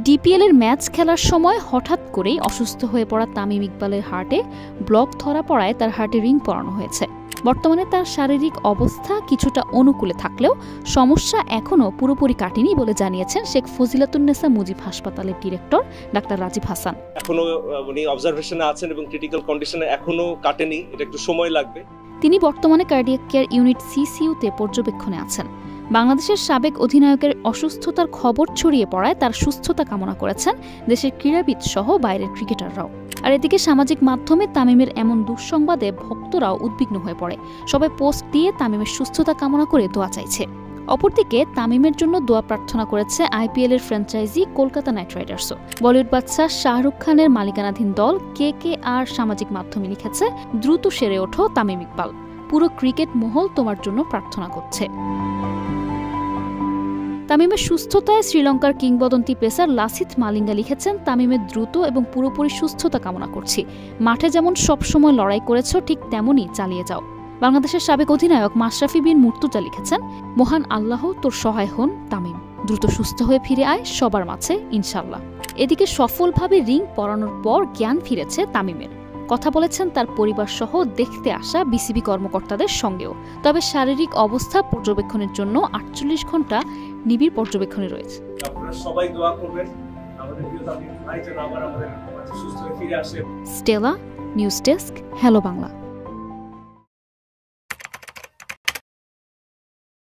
DPL এর match খেলার সময় হঠাৎ করেই অসুস্থ হয়ে পড়া তামিম ইকবালের হার্টে ব্লক ধরা পড়ায় তার হার্টে রিং পরানো হয়েছে। বর্তমানে তার শারীরিক অবস্থা কিছুটা অনুকূলে থাকলেও সমস্যা এখনও পুরোপুরি কাটেনি বলে জানিয়েছেন শেখ ফজিলাতুন্নেসা মুজিব হাসপাতালের ডিরেক্টর ডাক্তার রাজীব হাসান। এখনো উনি অবজারভেশনে আছেন এবং ক্রিটিক্যাল কন্ডিশনে এখনো কাটেনি, এটা একটু সময় লাগবে। তিনি বর্তমানে কার্ডিয়াক কেয়ার ইউনিট সিসিইউতে পর্যবেক্ষণে আছেন। বাংলাদেশের সাবেক অধিনায়কের অসুস্থতার খবর ছড়িয়ে পড়ায় তার সুস্থতা কামনা করেছেন দেশের ক্রীড়াবিদ সহ বাইরের ক্রিকেটাররাও। আর এদিকে সামাজিক মাধ্যমে তামিমের এমন দুঃসংবাদে ভক্তরাও উদ্বিগ্ন হয়ে পড়ে। সবাই পোস্ট দিয়ে তামিমের সুস্থতা কামনা করে দোয়া চাইছে। অপরদিকে তামিমের জন্য দোয়া প্রার্থনা করেছে আইপিএল এর ফ্র্যাঞ্চাইজি কলকাতা নাইট রাইডার্সও। বলিউড বাদশা শাহরুখ খানের মালিকানাধীন দল KKR সামাজিক মাধ্যমে লিখেছে, দ্রুত সেরে ওঠো তামিম ইকবাল, পুরো ক্রিকেট মহল তোমার জন্য প্রার্থনা করছে। তামিমের সুস্থতায় শ্রীলঙ্কার কিংবদন্তি পেসার লাসিথ মালিঙ্গা লিখেছেন, তামিমের দ্রুত এবং পুরোপুরি সুস্থতা কামনা করছি। মাঠে যেমন সবসময় লড়াই করেছ ঠিক তেমনই চালিয়ে যাও। বাংলাদেশের সাবেক অধিনায়ক মাশরাফি বিন মুর্তজা লিখেছেন, মহান আল্লাহ তোর সহায় হন তামিম, দ্রুত সুস্থ হয়ে ফিরে আয় সবার মাঝে ইনশাল্লাহ। এদিকে সফলভাবে রিং পরানোর পর জ্ঞান ফিরেছে তামিমের। কথা বলেছেন তার পরিবার সহ দেখতে আসা বিসিবি কর্মকর্তাদের সঙ্গেও। তবে শারীরিক অবস্থা পর্যবেক্ষণের জন্য 48 ঘন্টা নিবিড় পর্যবেক্ষণে রয়েছে। আপনারা সবাই দোয়া করবেন আমাদের প্রিয় তামিম ভাই যেন আবার আমাদের সুস্থ হয়ে ফিরে আসে। Stella, news desk, hello Bangla.